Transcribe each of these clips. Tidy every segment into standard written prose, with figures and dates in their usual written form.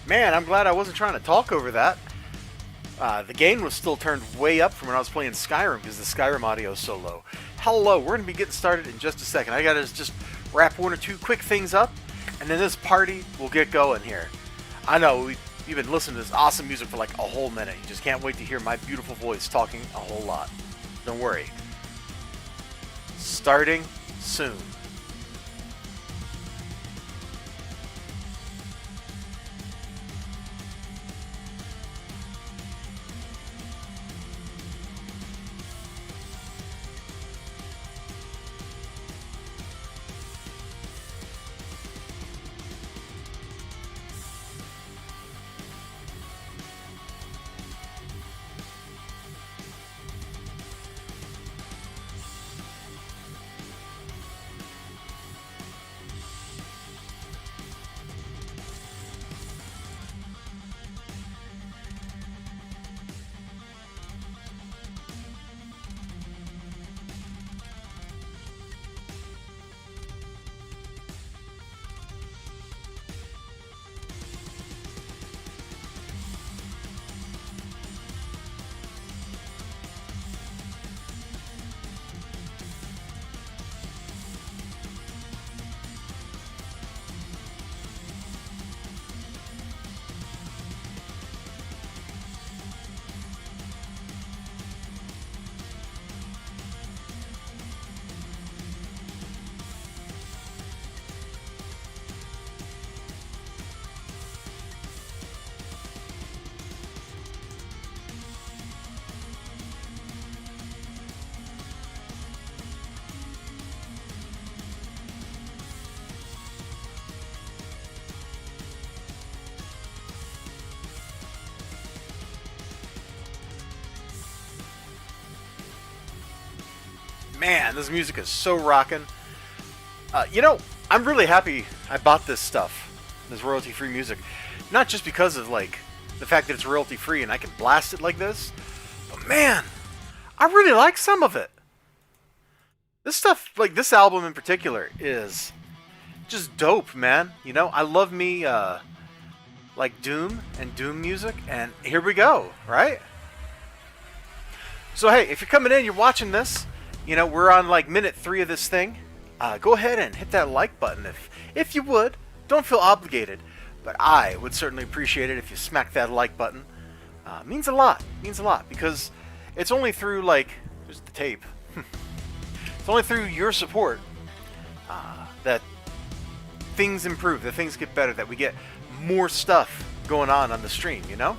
Man, I'm glad I wasn't trying to talk over that. The gain was still turned way up from when I was playing Skyrim because the Skyrim audio is so low. Hello, we're going to be getting started in just a second. I got to just wrap one or two quick things up, and then this party will get going here. I know, you've been listening to this awesome music for like a whole minute. You just can't wait to hear my beautiful voice talking a whole lot. Don't worry. Starting soon. Man, this music is so rockin'. I'm really happy I bought this stuff, this royalty-free music. Not just because of, like, the fact that it's royalty-free and I can blast it like this, but man, I really like some of it. This stuff, like this album in particular, is just dope, man. You know, I love me, like Doom and Doom music, and here we go, right? So hey, if you're coming in, you're watching this, you know, we're on like minute 3 of this thing. Go ahead and hit that like button if you would. Don't feel obligated, but I would certainly appreciate it if you smack that like button. Means a lot. Means a lot because it's only through like there's the tape. It's only through your support that things improve, that things get better, that we get more stuff going on the stream. You know,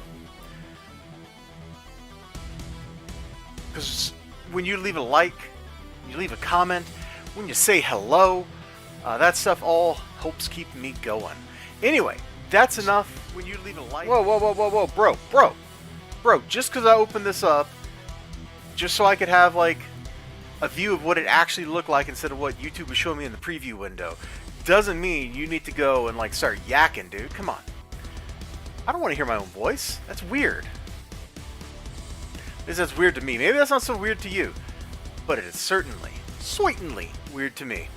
because when you leave a like, you leave a comment, when you say hello, that stuff all helps keep me going. Anyway, that's enough. When you leave a like... Whoa, bro, just because I opened this up, just so I could have, like, a view of what it actually looked like instead of what YouTube was showing me in the preview window, doesn't mean you need to go and, like, start yakking, dude. Come on. I don't want to hear my own voice. That's weird. At least that's weird to me. Maybe that's not so weird to you. But it is certainly weird to me.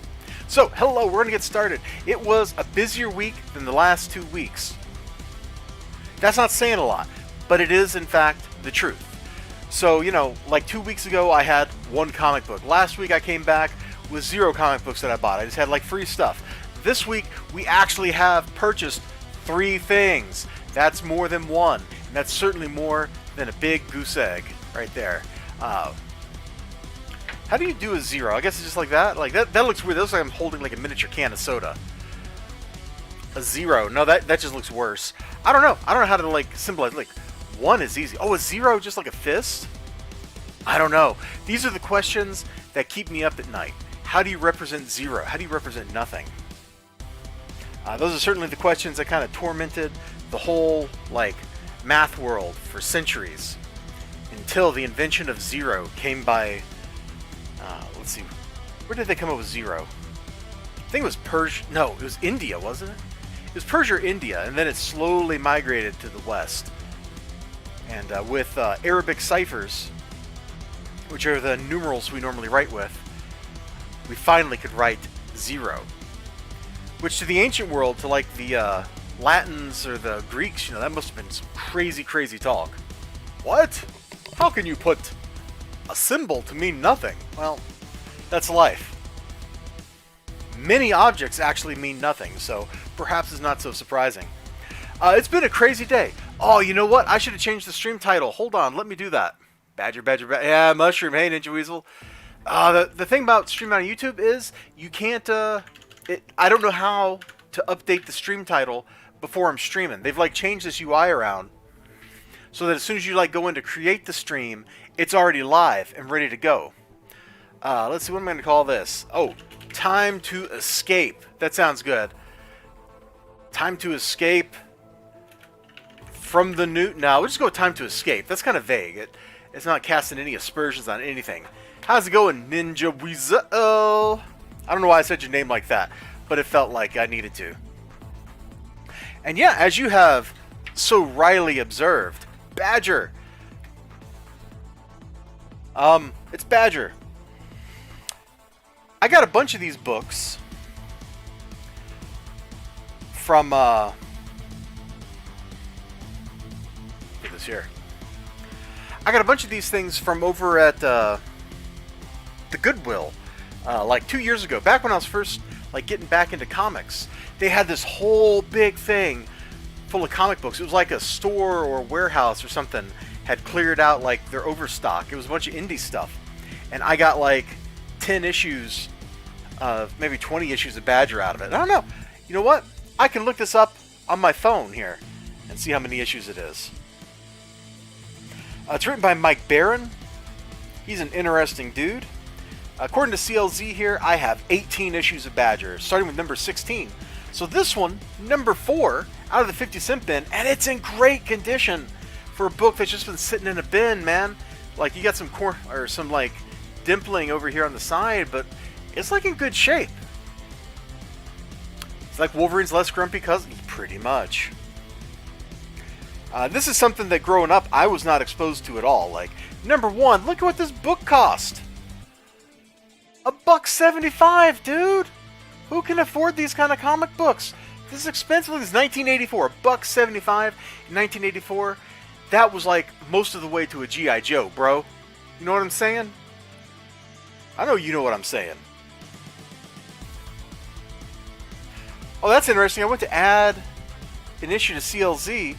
So, hello, we're going to get started. It was a busier week than the last 2 weeks. That's not saying a lot, but it is, in fact, the truth. So, you know, like 2 weeks ago, I had 1 comic book. Last week, I came back with 0 comic books that I bought. I just had, like, free stuff. This week, we actually have purchased 3 things. That's more than 1, and that's certainly more than a big goose egg right there. How do you do a 0? I guess it's just like that. Like that looks weird. That looks like I'm holding like a miniature can of soda. A 0. No, that just looks worse. I don't know. I don't know how to like symbolize. Like 1 is easy. Oh, a 0 just like a fist? I don't know. These are the questions that keep me up at night. How do you represent 0? How do you represent nothing? Those are certainly the questions that kind of tormented the whole like math world for centuries until the invention of 0 came by. Let's see, where did they come up with 0? I think it was Persia. No, it was India, wasn't it? It was Persia or India, and then it slowly migrated to the west. And with Arabic ciphers, which are the numerals we normally write with, we finally could write 0. Which to the ancient world, to like the Latins or the Greeks, that must have been some crazy, crazy talk. What? How can you put a symbol to mean nothing? Well, that's life. Many objects actually mean nothing, so perhaps it's not so surprising. It's been a crazy day. Oh, you know what? I should have changed the stream title. Hold on, let me do that. Badger. Yeah, Mushroom. Hey, Ninja Weasel. The thing about streaming on YouTube is you can't. I don't know how to update the stream title before I'm streaming. They've changed this UI around so that as soon as you go in to create the stream, it's already live and ready to go. Let's see, what am I going to call this? Oh, Time to Escape. That sounds good. Time to Escape from the new... No, we'll just go with Time to Escape. That's kind of vague. It's not casting any aspersions on anything. How's it going, Ninja Weasel? I don't know why I said your name like that, but it felt like I needed to. And yeah, as you have so wryly observed, Badger. It's Badger. I got a bunch of these books from, look at this here. I got a bunch of these things from over at, the Goodwill, 2 years ago, back when I was first, getting back into comics. They had this whole big thing full of comic books. It was like a store or warehouse or something had cleared out, their overstock. It was a bunch of indie stuff. And I got, 10 issues, maybe 20 issues of Badger out of it. I don't know. You know what? I can look this up on my phone here and see how many issues it is. It's written by Mike Barron. He's an interesting dude. According to CLZ here, I have 18 issues of Badger, starting with number 16. So this one, number 4, out of the 50-cent bin, and it's in great condition for a book that's just been sitting in a bin, man. You got some dimpling over here on the side, but it's in good shape. It's like Wolverine's less grumpy cousin, pretty much. This is something that growing up I was not exposed to at all. Number 1, look at what this book cost. $1.75, dude. Who can afford these kind of comic books? This is expensive. This is 1984. $1.75 in 1984. That was most of the way to a G.I. Joe, bro. You know what I'm saying? I know you know what I'm saying. Oh, that's interesting. I went to add an issue to CLZ,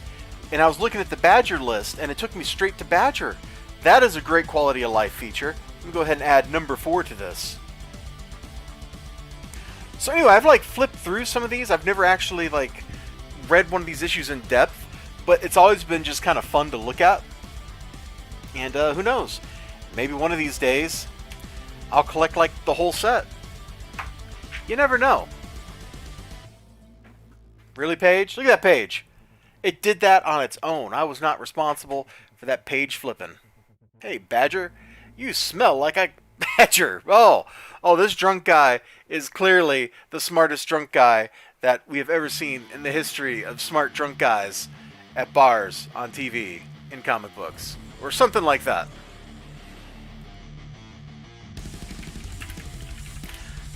and I was looking at the Badger list, and it took me straight to Badger. That is a great quality of life feature. Let me go ahead and add number 4 to this. So anyway, I've flipped through some of these. I've never actually read one of these issues in depth, but it's always been just kind of fun to look at. And who knows? Maybe one of these days I'll collect the whole set. You never know. Really, Paige? Look at that page. It did that on its own. I was not responsible for that page flipping. Hey, Badger, you smell like a badger. Oh, this drunk guy is clearly the smartest drunk guy that we have ever seen in the history of smart drunk guys at bars on TV in comic books. Or something like that.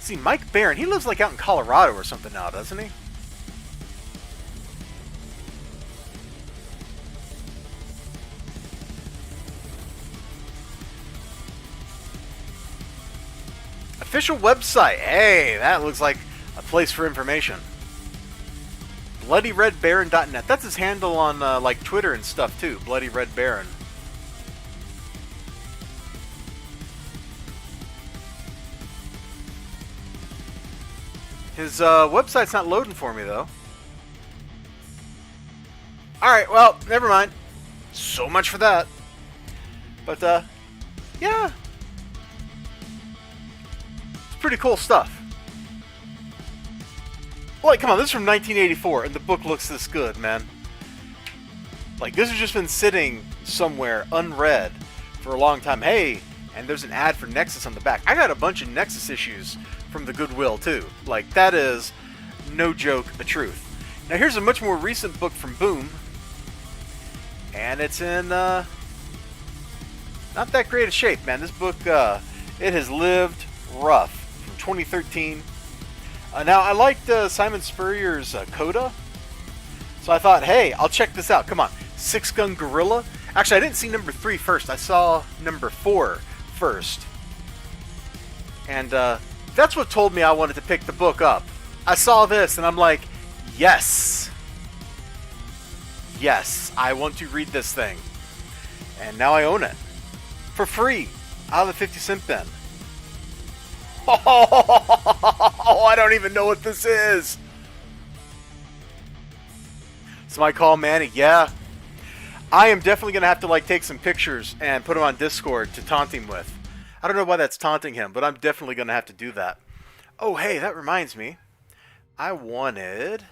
See, Mike Barron, he lives out in Colorado or something now, doesn't he? Official website. Hey, that looks like a place for information. BloodyRedBaron.net. That's his handle on Twitter and stuff too. Bloody Red Baron. His website's not loading for me though. Alright, well, never mind. So much for that. But yeah. Pretty cool stuff. Come on, this is from 1984, and the book looks this good, man. This has just been sitting somewhere unread for a long time. Hey, and there's an ad for Nexus on the back. I got a bunch of Nexus issues from the Goodwill, too. That is, no joke, the truth. Now, here's a much more recent book from Boom, and it's in, not that great a shape, man. This book, it has lived rough. 2013. Now, I liked Simon Spurrier's Coda. So I thought, hey, I'll check this out. Come on. 6-Gun Gorilla? Actually, I didn't see number 3 first. I saw number 4 first. And that's what told me I wanted to pick the book up. I saw this, and I'm like, yes. Yes, I want to read this thing. And now I own it. For free. Out of the 50-cent bin. Oh, I don't even know what this is. Somebody call Manny. Yeah. I am definitely going to have to like take some pictures and put them on Discord to taunt him with. I don't know why that's taunting him, but I'm definitely going to have to do that. Oh, hey, that reminds me. I wanted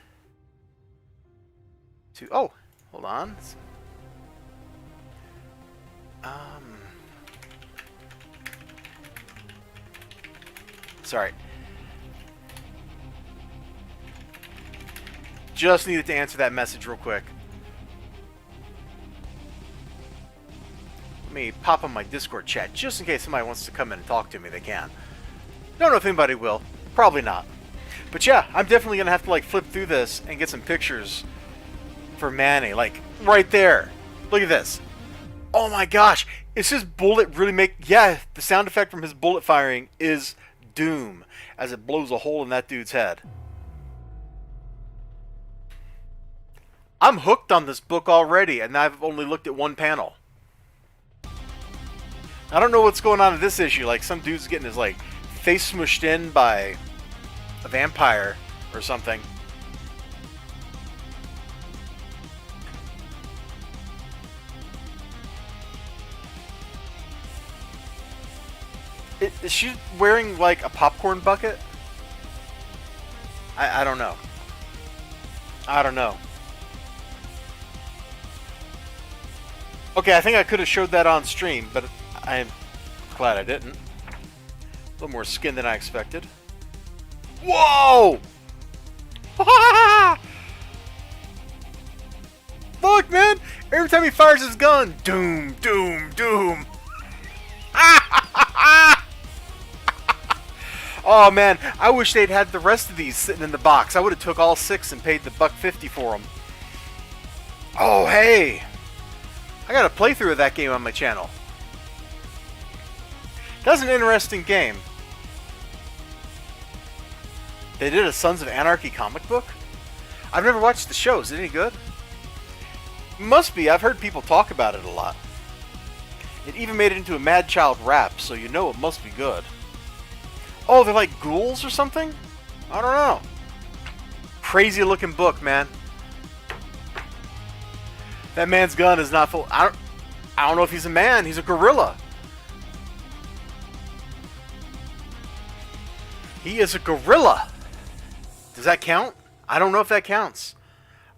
to... Oh, hold on. Sorry. Just needed to answer that message real quick. Let me pop on my Discord chat just in case somebody wants to come in and talk to me. They can. Don't know if anybody will. Probably not. But yeah, I'm definitely going to have to like flip through this and get some pictures for Manny. Like, right there. Look at this. Oh my gosh. Is his bullet really make... Yeah, the sound effect from his bullet firing is doom as it blows a hole in that dude's head. I'm hooked on this book already, and I've only looked at one panel. I don't know what's going on in this issue. Like, some dude's getting his, like, face smushed in by a vampire or something. Is she wearing, like, a popcorn bucket? I don't know. I don't know. Okay, I think I could have showed that on stream, but I'm glad I didn't. A little more skin than I expected. Whoa! Look, man! Every time he fires his gun, doom, doom, doom. Oh man, I wish they'd had the rest of these sitting in the box. I would have took all 6 and paid the $1.50 for them. Oh hey! I got a playthrough of that game on my channel. That's an interesting game. They did a Sons of Anarchy comic book? I've never watched the show. Is it any good? Must be. I've heard people talk about it a lot. It even made it into a Mad Child rap, so you know it must be good. Oh, they're like ghouls or something? I don't know. Crazy looking book, man. That man's gun is not full. I don't know if he's a man. He's a gorilla. He is a gorilla. Does that count? I don't know if that counts.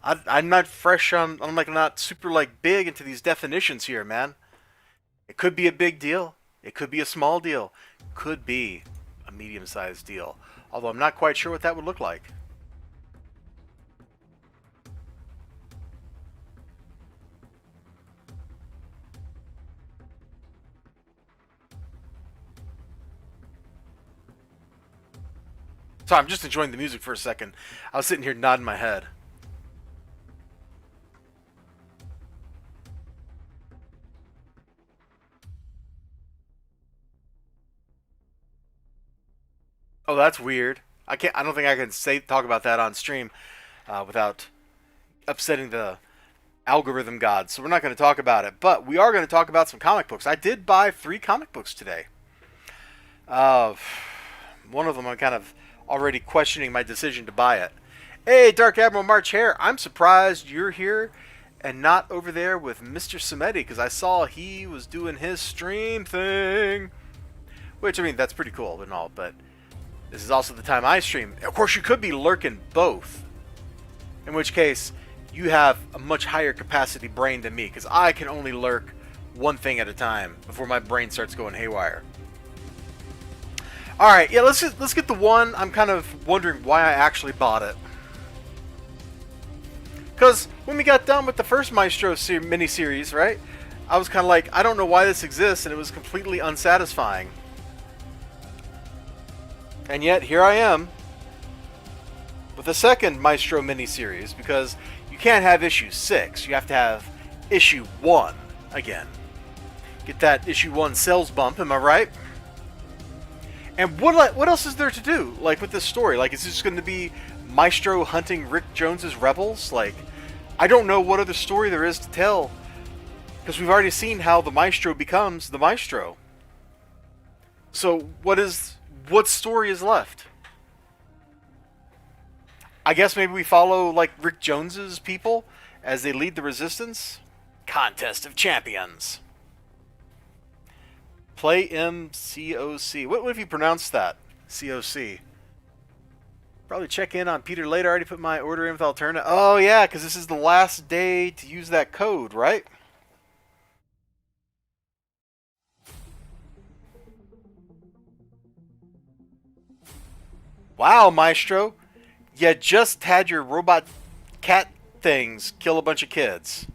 I'm not fresh on... I'm like not super like big into these definitions here, man. It could be a big deal. It could be a small deal. Could be a medium-sized deal. Although I'm not quite sure what that would look like. So I'm just enjoying the music for a second. I was sitting here nodding my head. Oh, that's weird. I don't think I can talk about that on stream without upsetting the algorithm gods. So we're not going to talk about it. But we are going to talk about some comic books. I did buy 3 comic books today. One of them I'm kind of already questioning my decision to buy it. Hey, Dark Admiral March Hare, I'm surprised you're here and not over there with Mr. Samedi, because I saw he was doing his stream thing. Which, I mean, that's pretty cool and all, but this is also the time I stream. Of course, you could be lurking both. In which case, you have a much higher capacity brain than me, because I can only lurk one thing at a time before my brain starts going haywire. Alright, yeah, let's get the one. I'm kind of wondering why I actually bought it. Because when we got done with the first Maestro miniseries, right, I was kind of like, I don't know why this exists, and it was completely unsatisfying. And yet, here I am with the second Maestro miniseries, because you You can't have issue 6. You have to have issue 1 again. Get that issue 1 sales bump, am I right? And what else is there to do, like, with this story? Like, is this going to be Maestro hunting Rick Jones's rebels? Like, I don't know what other story there is to tell, because we've already seen how the Maestro becomes the Maestro. So, what story is left? I guess maybe we follow, like, Rick Jones's people as they lead the resistance? Contest of Champions. Play MCOC. What if you pronounce that? COC. Probably check in on Peter later. I already put my order in with Alterna. Oh, yeah, because this is the last day to use that code, right? Wow, Maestro. You just had your robot cat things kill a bunch of kids.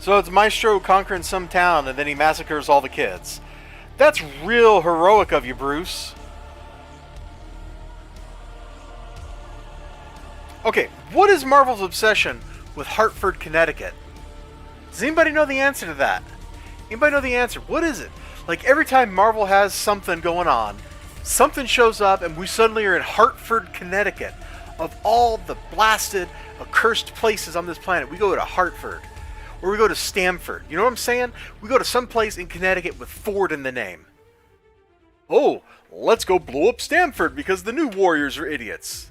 So it's Maestro conquering some town and then he massacres all the kids. That's real heroic of you, Bruce. Okay, what is Marvel's obsession with Hartford, Connecticut? Does anybody know the answer to that? Anybody know the answer? What is it? Like, every time Marvel has something going on, something shows up and we suddenly are in Hartford, Connecticut. Of all the blasted, accursed places on this planet, we go to Hartford. Or we go to Stamford. You know what I'm saying? We go to some place in Connecticut with Ford in the name. Oh, let's go blow up Stamford because the new Warriors are idiots.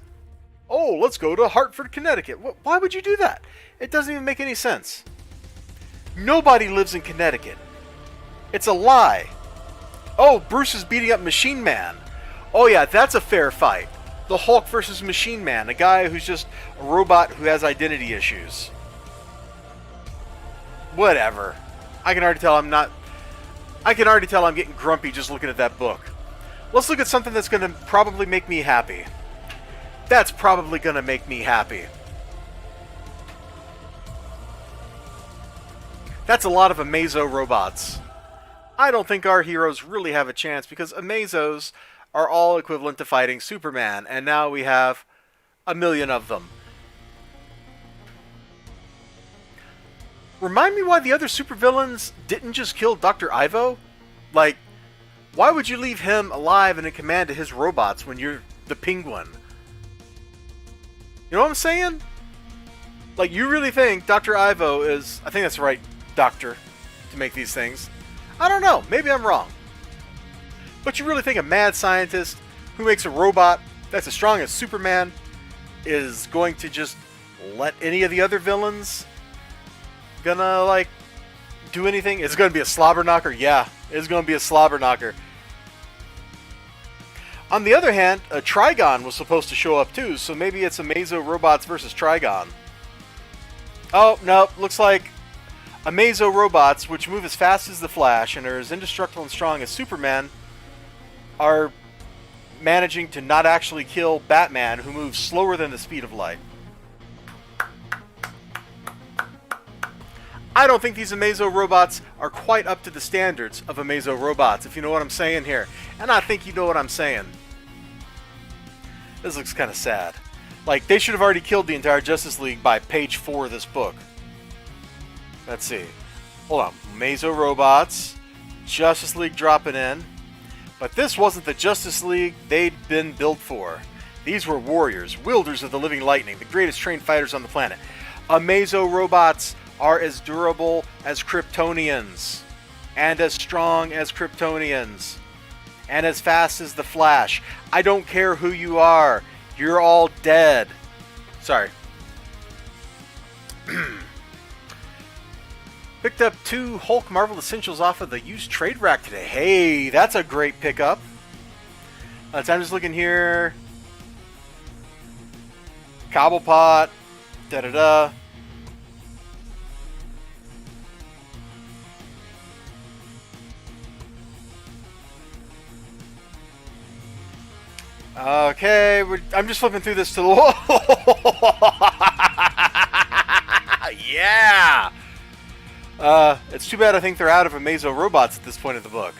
Oh, let's go to Hartford, Connecticut. Why would you do that? It doesn't even make any sense. Nobody lives in Connecticut. It's a lie. Oh, Bruce is beating up Machine Man. Oh yeah, that's a fair fight. The Hulk versus Machine Man, a guy who's just a robot who has identity issues. Whatever. I can already tell I'm getting grumpy just looking at that book. Let's look at something that's going to probably make me happy. That's probably going to make me happy. That's a lot of Amazo robots. I don't think our heroes really have a chance because Amazos are all equivalent to fighting Superman, and now we have a million of them. Remind me why the other supervillains didn't just kill Dr. Ivo? Like, why would you leave him alive and in command to his robots when you're the Penguin? You know what I'm saying? Like, you really think Dr. Ivo is... I think that's the right doctor to make these things. I don't know. Maybe I'm wrong. But you really think a mad scientist who makes a robot that's as strong as Superman is going to just let any of the other villains... gonna, like, do anything? It's gonna be a slobber knocker? Yeah, it's gonna be a slobber knocker. On the other hand, a Trigon was supposed to show up too, so maybe it's Amazo robots versus Trigon. Oh, no, looks like Amazo robots, which move as fast as the Flash and are as indestructible and strong as Superman, are managing to not actually kill Batman, who moves slower than the speed of light. I don't think these Amazo robots are quite up to the standards of Amazo robots, if you know what I'm saying here. And I think you know what I'm saying. This looks kind of sad. Like, they should have already killed the entire Justice League by page 4 of this book. Let's see. Hold on. Amazo robots. Justice League dropping in. But this wasn't the Justice League they'd been built for. These were warriors, wielders of the living lightning, the greatest trained fighters on the planet. Amazo robots are as durable as Kryptonians, and as strong as Kryptonians, and as fast as the Flash. I don't care who you are. You're all dead. Sorry. Picked up 2 Hulk Marvel Essentials off of the used trade rack today. Hey, that's a great pickup. So I'm just looking here. Cobblepot. Da-da-da. Okay, I'm just flipping through this to the... Yeah! It's too bad I think they're out of Amazo robots at this point of the book,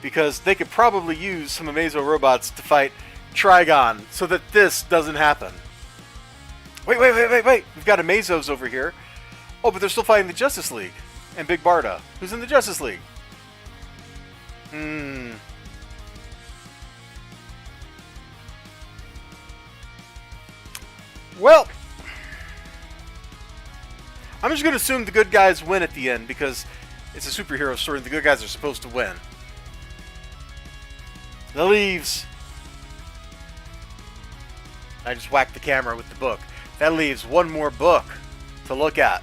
because they could probably use some Amazo robots to fight Trigon so that this doesn't happen. Wait. We've got Amazos over here. Oh, but they're still fighting the Justice League. And Big Barda. Who's in the Justice League? Well, I'm just going to assume the good guys win at the end because it's a superhero story and the good guys are supposed to win. The leaves. I just whacked the camera with the book. That leaves one more book to look at.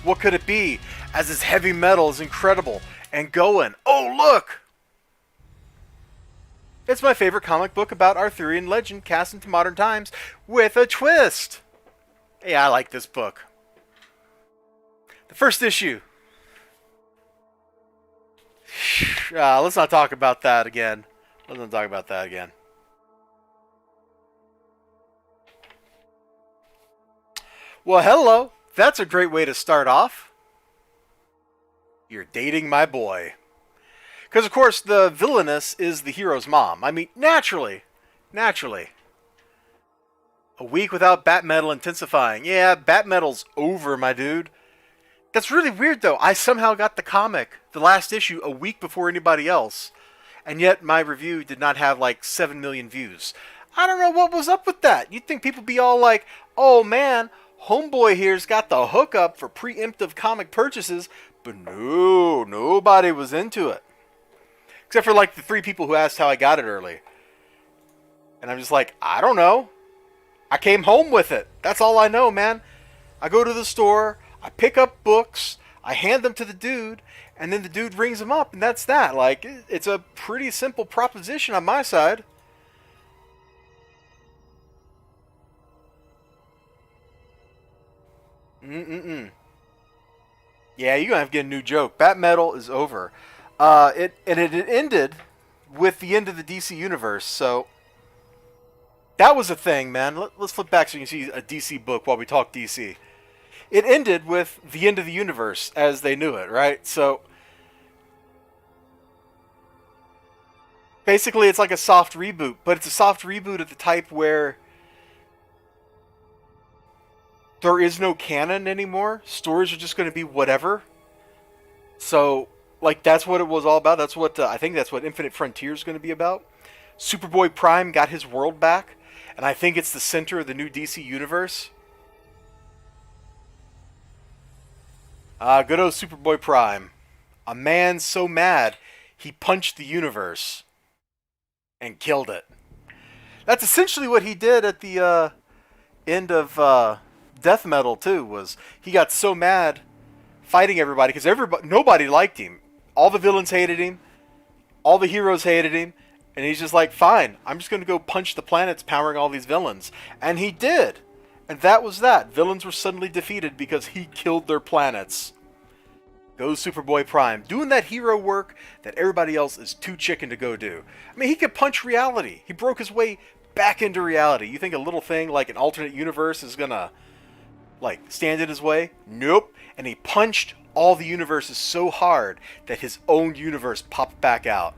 What could it be? As this heavy metal is incredible and going. Oh, look! It's my favorite comic book about Arthurian legend cast into modern times with a twist. Yeah, I like this book. The first issue. Let's not talk about that again. Well, hello. That's a great way to start off. You're dating my boy. Because, of course, the villainess is the hero's mom. I mean, naturally. A week without Bat Metal intensifying. Yeah, Bat Metal's over, my dude. That's really weird, though. I somehow got the comic, the last issue, a week before anybody else. And yet, my review did not have, like, 7 million views. I don't know what was up with that. You'd think people be all like, oh, man, Homeboy here's got the hookup for preemptive comic purchases. But no, nobody was into it. Except for, like, the 3 people who asked how I got it early. And I'm just like, I don't know. I came home with it. That's all I know, man. I go to the store, I pick up books, I hand them to the dude, and then the dude rings them up, and that's that. Like, it's a pretty simple proposition on my side. Yeah, you're going to have to get a new joke. Bat Metal is over. It ended with the end of the DC universe, so that was a thing, man. Let's flip back so you can see a DC book while we talk DC. It ended with the end of the universe as they knew it, right? So basically it's like a soft reboot, but it's a soft reboot of the type where there is no canon anymore. Stories are just going to be whatever. So, like, that's what it was all about. That's what I think that's what Infinite Frontier is going to be about. Superboy Prime got his world back, and I think it's the center of the new DC universe. Good old Superboy Prime. A man so mad, he punched the universe and killed it. That's essentially what he did at the end of Death Metal, too, was he got so mad fighting everybody, because nobody liked him. All the villains hated him. All the heroes hated him. And he's just like, fine, I'm just going to go punch the planets powering all these villains. And he did. And that was that. Villains were suddenly defeated because he killed their planets. Go Superboy Prime. Doing that hero work that everybody else is too chicken to go do. I mean, he could punch reality. He broke his way back into reality. You think a little thing like an alternate universe is going to, like, stand in his way? Nope. And he punched all the universes so hard that his own universe popped back out.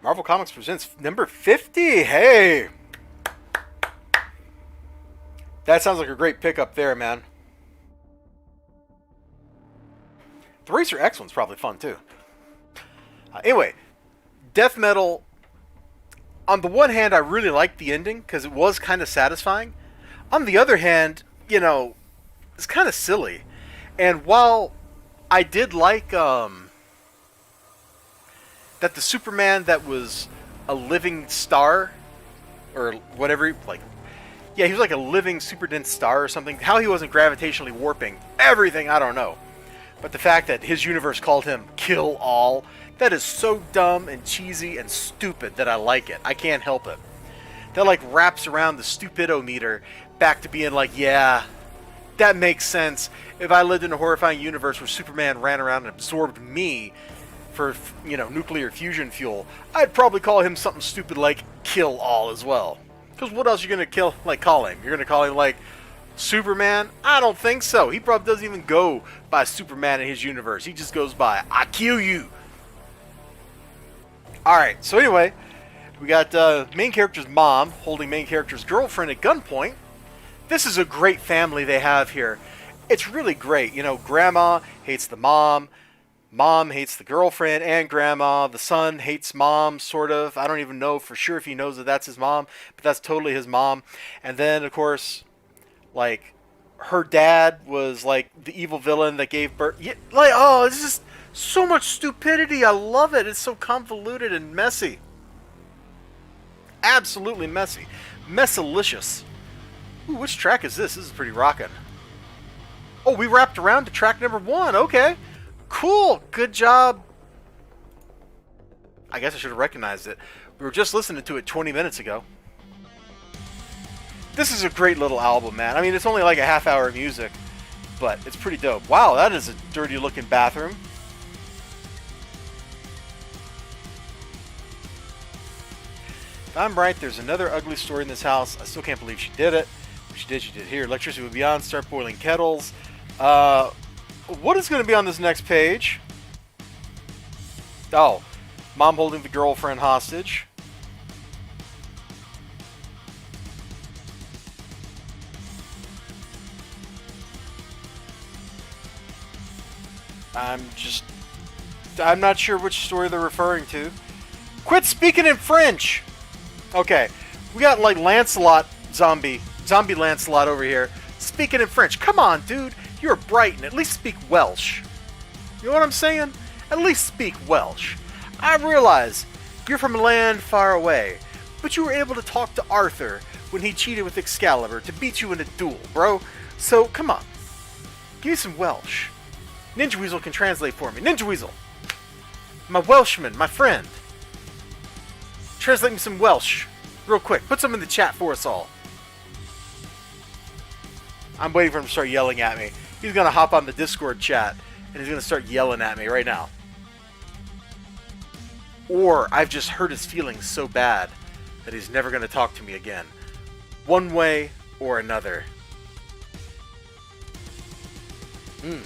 Marvel Comics presents number 50. Hey! That sounds like a great pickup there, man. The Racer X one's probably fun, too. Anyway, Death Metal, on the one hand, I really liked the ending because it was kind of satisfying. On the other hand, you know, it's kind of silly. And while I did like that the Superman that was a living star, or whatever, like, yeah, he was like a living super dense star or something. How he wasn't gravitationally warping everything, I don't know. But the fact that his universe called him Kill All, that is so dumb and cheesy and stupid that I like it. I can't help it. That, like, wraps around the stupidometer back to being like, yeah, that makes sense. If I lived in a horrifying universe where Superman ran around and absorbed me for, you know, nuclear fusion fuel, I'd probably call him something stupid like Kill All as well. Because what else are you going to call him? You're going to call him like Superman? I don't think so. He probably doesn't even go by Superman in his universe. He just goes by, I kill you. Alright, so anyway, we got main character's mom holding main character's girlfriend at gunpoint. This is a great family they have here. It's really great. You know, grandma hates the mom. Mom hates the girlfriend and grandma. The son hates mom, sort of. I don't even know for sure if he knows that that's his mom, but that's totally his mom. And then, of course, like, her dad was, like, the evil villain that gave birth. Yeah, like, oh, it's just so much stupidity. I love it. It's so convoluted and messy. Absolutely messy. Messilicious. Ooh, which track is this? This is pretty rockin'. Oh, we wrapped around to track number 1. Okay. Cool. Good job. I guess I should have recognized it. We were just listening to it 20 minutes ago. This is a great little album, man. I mean, it's only like a half hour of music, but it's pretty dope. Wow, that is a dirty looking bathroom. If I'm right, there's another ugly story in this house. I still can't believe she did it. If she did, she did. Here, electricity would be on, start boiling kettles. What is going to be on this next page? Oh, mom holding the girlfriend hostage. I'm not sure which story they're referring to. Quit speaking in French! Okay, we got like Lancelot, zombie Lancelot over here, speaking in French. Come on, dude, you're Brighton, at least speak Welsh. You know what I'm saying? At least speak Welsh. I realize you're from a land far away, but you were able to talk to Arthur when he cheated with Excalibur to beat you in a duel, bro. So, come on. Give me some Welsh. Ninja Weasel can translate for me. Ninja Weasel! My Welshman, my friend. Translate me some Welsh. Real quick. Put some in the chat for us all. I'm waiting for him to start yelling at me. He's going to hop on the Discord chat, and he's going to start yelling at me right now. Or I've just hurt his feelings so bad that he's never going to talk to me again. One way or another. I'm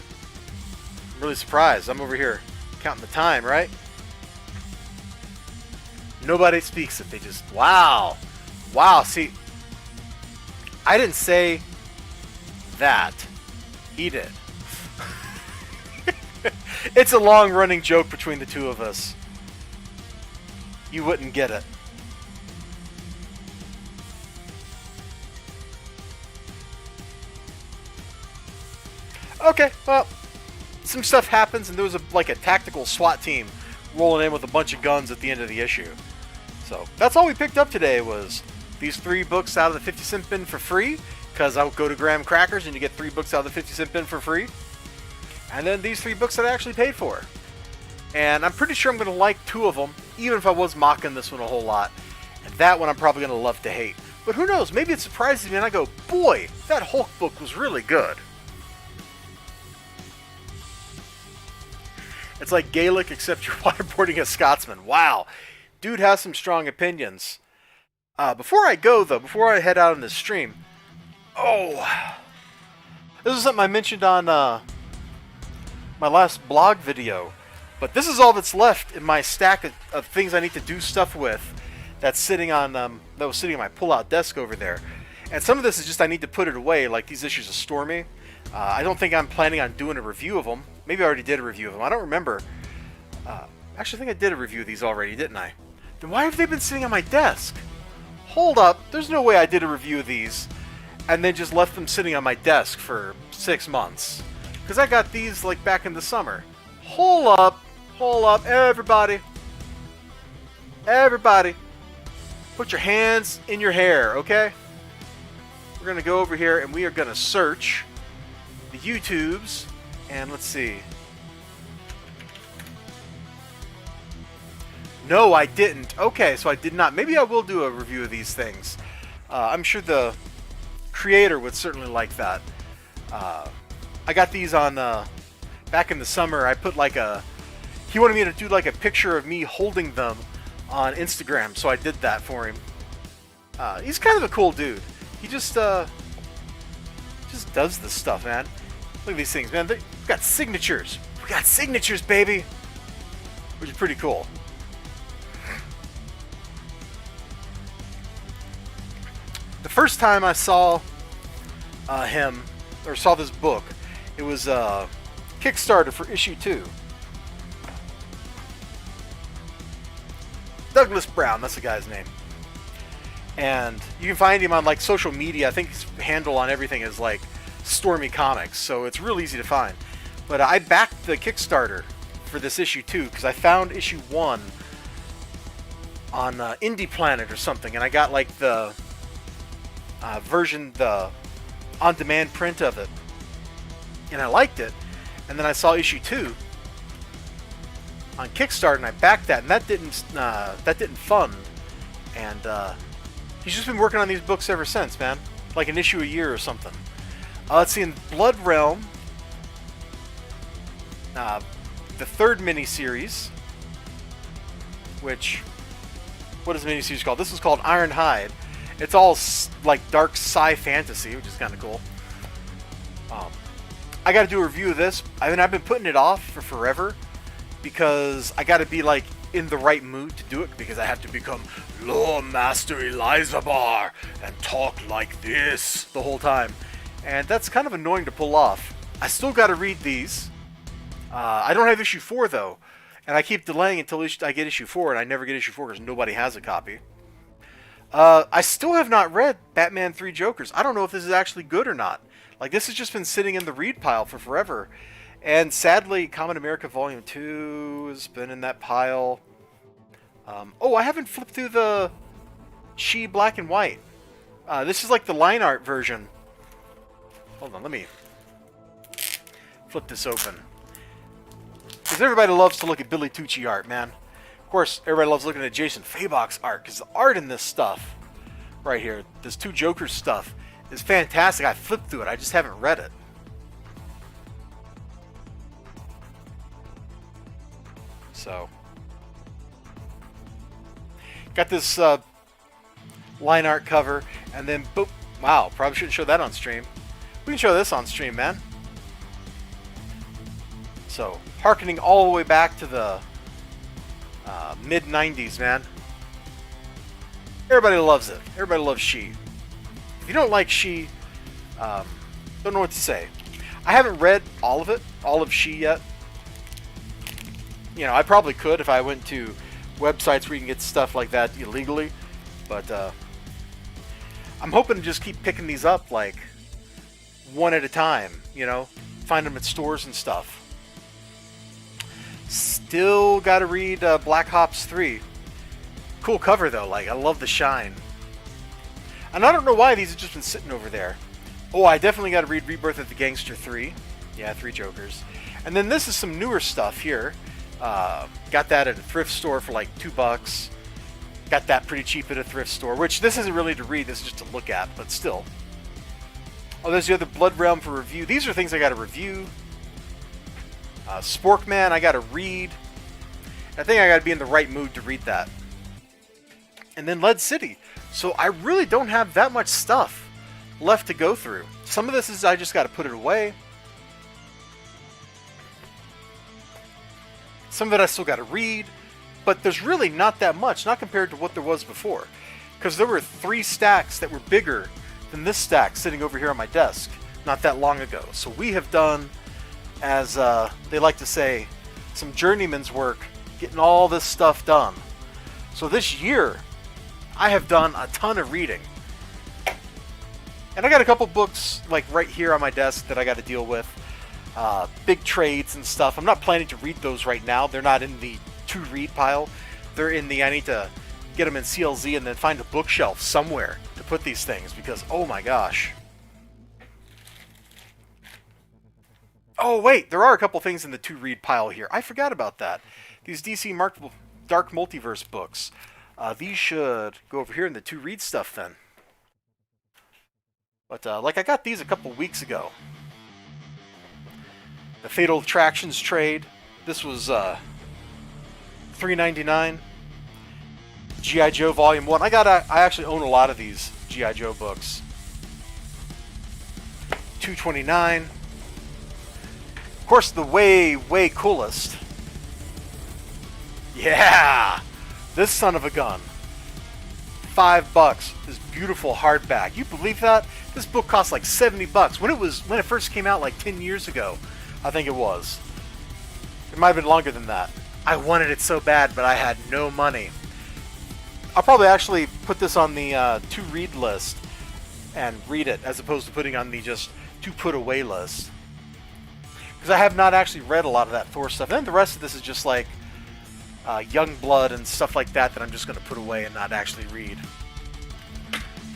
really surprised. I'm over here counting the time, right? Nobody speaks it. They just... Wow. Wow. See, I didn't say that. He did. It's a long-running joke between the two of us. You wouldn't get it. Okay, well, some stuff happens, and there was like a tactical SWAT team rolling in with a bunch of guns at the end of the issue. So that's all we picked up today was these 3 books out of the 50-cent bin for free, because I'll go to Graham Crackers and you get 3 books out of the 50-cent bin for free. And then these 3 books that I actually paid for. And I'm pretty sure I'm going to like 2 of them, even if I was mocking this one a whole lot. And that one I'm probably going to love to hate. But who knows, maybe it surprises me and I go, boy, that Hulk book was really good. It's like Gaelic, except you're waterboarding a Scotsman. Wow. Dude has some strong opinions. Before I go, though, before I head out on this stream... Oh! This is something I mentioned on my last blog video. But this is all that's left in my stack of things I need to do stuff with. That's sitting on... that was sitting on my pull-out desk over there. And some of this is just I need to put it away, like these issues of Stormy. I don't think I'm planning on doing a review of them. Maybe I already did a review of them. I don't remember. Actually, I think I did a review of these already, didn't I? Then why have they been sitting on my desk? Hold up. There's no way I did a review of these and then just left them sitting on my desk for 6 months. Because I got these like back in the summer. Hold up. Hold up. Everybody. Everybody. Put your hands in your hair, okay? We're going to go over here and we are going to search the YouTubes. And let's see. No, I didn't. Okay, so I did not. Maybe I will do a review of these things. I'm sure the creator would certainly like that. I got these on back in the summer. I put like he wanted me to do like a picture of me holding them on Instagram, so I did that for him. He's kind of a cool dude. He just does this stuff, man. Look at these things, man. We've got signatures. We got signatures, baby, which is pretty cool. The first time I saw him, or saw this book, it was Kickstarter for issue 2. Douglas Brown, that's the guy's name. And you can find him on like social media. I think his handle on everything is like Stormy Comics, so it's real easy to find. But I backed the Kickstarter for this issue 2 because I found issue 1 on Indie Planet or something, and I got like the version, the on-demand print of it, and I liked it. And then I saw issue 2 on Kickstarter, and I backed that, and that didn't fund. And he's just been working on these books ever since, man. Like an issue a year or something. Let's see, in Blood Realm, the 3rd miniseries, which, what is the miniseries called? This is called Iron Hide. It's all like dark sci fantasy, which is kind of cool. I got to do a review of this. I mean, I've been putting it off for forever because I got to be like in the right mood to do it, because I have to become Lore Master Elizibar and talk like this the whole time, and that's kind of annoying to pull off. I still got to read these. I don't have issue 4 though, and I keep delaying until I get issue 4, and I never get issue 4 because nobody has a copy. I still have not read Batman 3 Jokers. I don't know if this is actually good or not. Like, this has just been sitting in the read pile for forever. And sadly, Common America Volume 2 has been in that pile. Oh, I haven't flipped through the She Black and White. This is like the line art version. Hold on, let me flip this open. Because everybody loves to look at Billy Tucci art, man. Of course, everybody loves looking at Jason Fabok's art, because the art in this stuff right here, this 2 Jokers stuff, is fantastic. I flipped through it. I just haven't read it. So, got this line art cover, and then boop. Wow, probably shouldn't show that on stream. We can show this on stream, man. So, harkening all the way back to the mid-90s, man. Everybody loves it. Everybody loves She. If you don't like She, don't know what to say. I haven't read all of it, all of She yet. You know, I probably could if I went to websites where you can get stuff like that illegally, but I'm hoping to just keep picking these up like one at a time, you know, find them at stores and stuff. Still got to read Black Ops 3. Cool cover though, like I love the shine. And I don't know why these have just been sitting over there. Oh, I definitely got to read Rebirth of the Gangster 3. Yeah, 3 Jokers. And then this is some newer stuff here. Got that at a thrift store for like $2. Got that pretty cheap at a thrift store, which this isn't really to read, this is just to look at, but still. Oh, there's the other Blood Realm for review. These are things I got to review. Sporkman, I got to read. I think I got to be in the right mood to read that. And then Lead City. So I really don't have that much stuff left to go through. Some of this is I just got to put it away. Some of it I still got to read. But there's really not that much, not compared to what there was before. Because there were 3 stacks that were bigger than this stack sitting over here on my desk not that long ago. So we have done, as they like to say, some journeyman's work getting all this stuff done. So this year, I have done a ton of reading. And I got a couple books like right here on my desk that I got to deal with. Big trades and stuff. I'm not planning to read those right now. They're not in the to read pile. They're in the I need to get them in CLZ and then find a bookshelf somewhere to put these things because oh my gosh. Oh wait, there are a couple things in the to read pile here. I forgot about that. These DC Dark Multiverse books. These should go over here in the to read stuff then. But like I got these a couple weeks ago. The Fatal Attractions trade. This was $3.99. G.I. Joe Volume 1. I actually own a lot of these G.I. Joe books. $2.29. Of course, the way coolest. Yeah! This son of a gun. $5. This beautiful hardback. You believe that? This book cost like $70 when it first came out like 10 years ago. I think it was. It might have been longer than that. I wanted it so bad, but I had no money. I'll probably actually put this on the to read list and read it, as opposed to putting on the just to put away list. Because I have not actually read a lot of that Thor stuff. And then the rest of this is just like Youngblood and stuff like that I'm just going to put away and not actually read.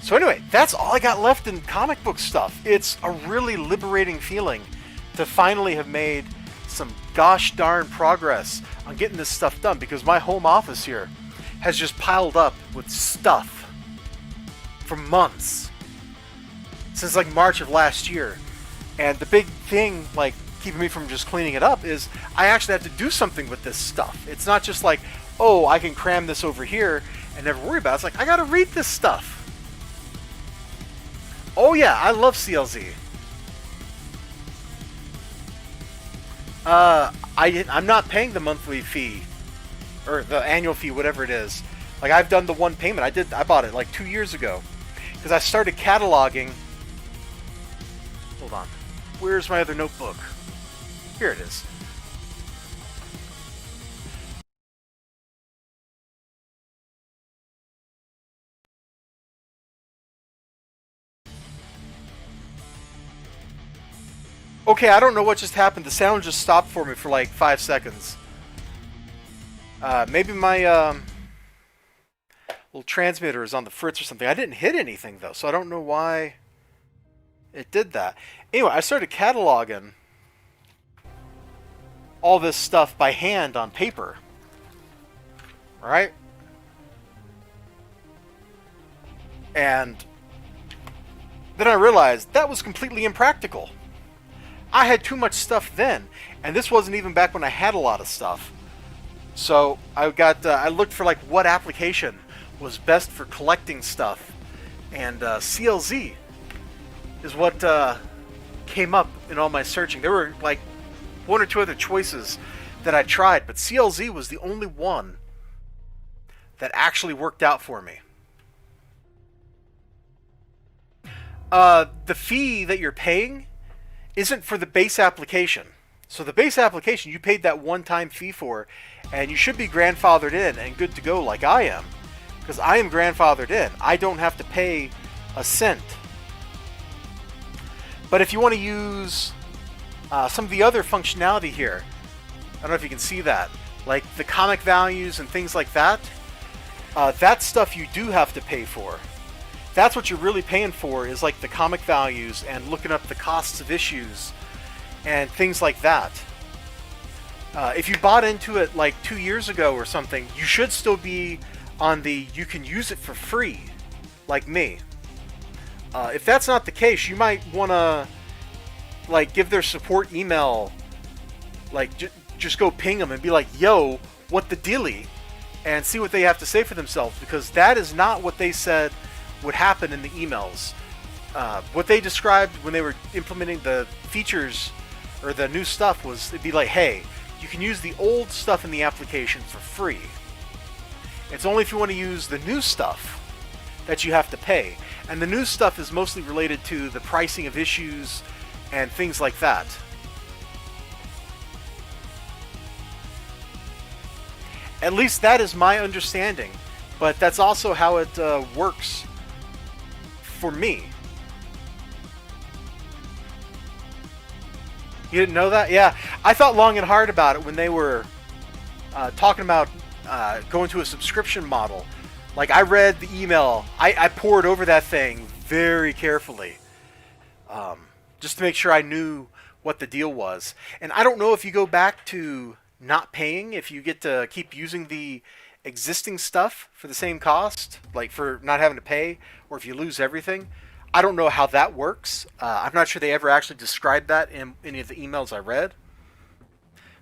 So anyway, that's all I got left in comic book stuff. It's a really liberating feeling to finally have made some gosh darn progress on getting this stuff done, because my home office here has just piled up with stuff for months, since like March of last year. And the big thing, like, keeping me from just cleaning it up is I actually have to do something with this stuff. It's not just like, oh, I can cram this over here and never worry about it. It's like, I gotta read this stuff. Oh yeah, I love CLZ. I'm not paying the monthly fee or the annual fee, whatever it is. Like, I've done the one payment. I bought it like 2 years ago because I started cataloging. Hold on. Where's my other notebook? Here it is. Okay, I don't know what just happened. The sound just stopped for me for like 5 seconds. Maybe my little transmitter is on the fritz or something. I didn't hit anything though, so I don't know why it did that. Anyway, I started cataloging all this stuff by hand on paper. Right? And then I realized that was completely impractical. I had too much stuff then, and this wasn't even back when I had a lot of stuff. So I looked for like what application was best for collecting stuff, and CLZ is what came up in all my searching. There were like one or two other choices that I tried, but CLZ was the only one that actually worked out for me. The fee that you're paying isn't for the base application. So the base application, you paid that one-time fee for, and you should be grandfathered in and good to go like I am. Because I am grandfathered in. I don't have to pay a cent. But if you want to use some of the other functionality here, I don't know if you can see that, like the comic values and things like that, that stuff you do have to pay for. That's what you're really paying for, is like the comic values and looking up the costs of issues and things like that. If you bought into it like 2 years ago or something, you should still be on the you can use it for free, like me. If that's not the case, you might want to like give their support email, like just go ping them and be like, yo, what the dealie? And see what they have to say for themselves, because that is not what they said would happen in the emails. What they described when they were implementing the features or the new stuff was, it'd be like, hey, you can use the old stuff in the application for free. It's only if you want to use the new stuff that you have to pay. And the new stuff is mostly related to the pricing of issues and things like that. At least that is my understanding. But that's also how it works for me. You didn't know that? Yeah, I thought long and hard about it when they were talking about going to a subscription model. Like, I read the email, I poured over that thing very carefully, just to make sure I knew what the deal was. And I don't know if you go back to not paying, if you get to keep using the existing stuff for the same cost, like for not having to pay, or if you lose everything. I don't know how that works. I'm not sure they ever actually described that in any of the emails I read.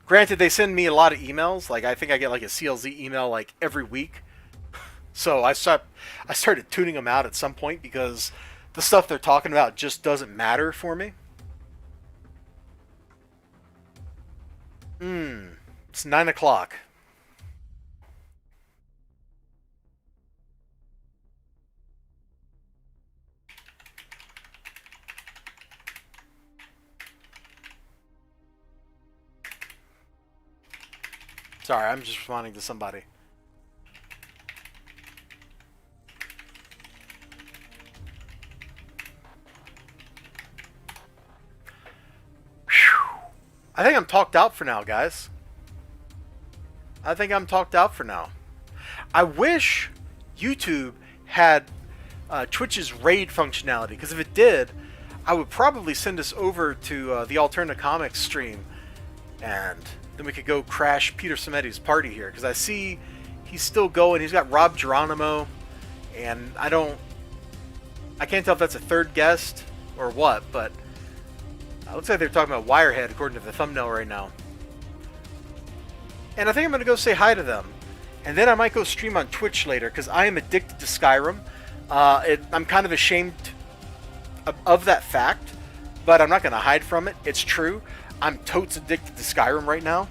Granted, they send me a lot of emails. Like I think I get like a CLZ email like every week. So I started tuning them out at some point because the stuff they're talking about just doesn't matter for me. It's 9 o'clock. Sorry, I'm just responding to somebody. I think I'm talked out for now, guys. I think I'm talked out for now. I wish YouTube had Twitch's raid functionality, because if it did, I would probably send us over to the Alterna Comics stream, and then we could go crash Peter Cimetti's party here, because I see he's still going. He's got Rob Geronimo, and I can't tell if that's a third guest or what, but it looks like they're talking about Wirehead according to the thumbnail right now. And I think I'm going to go say hi to them. And then I might go stream on Twitch later, because I am addicted to Skyrim. I'm kind of ashamed of that fact, but I'm not going to hide from it. It's true. I'm totes addicted to Skyrim right now.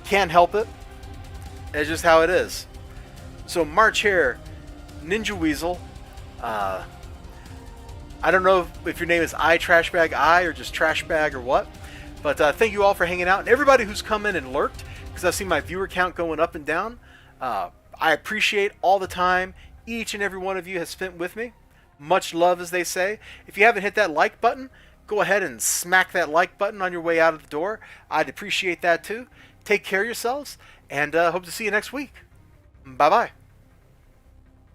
Can't help it. It's just how it is. So March here, Ninja Weasel. I don't know if your name is Trashbag or just Trashbag or what, but thank you all for hanging out, and everybody who's come in and lurked, because I've seen my viewer count going up and down. I appreciate all the time each and every one of you has spent with me. Much love, as they say. If you haven't hit that like button, go ahead and smack that like button on your way out of the door. I'd appreciate that too. Take care of yourselves, and hope to see you next week. Bye-bye.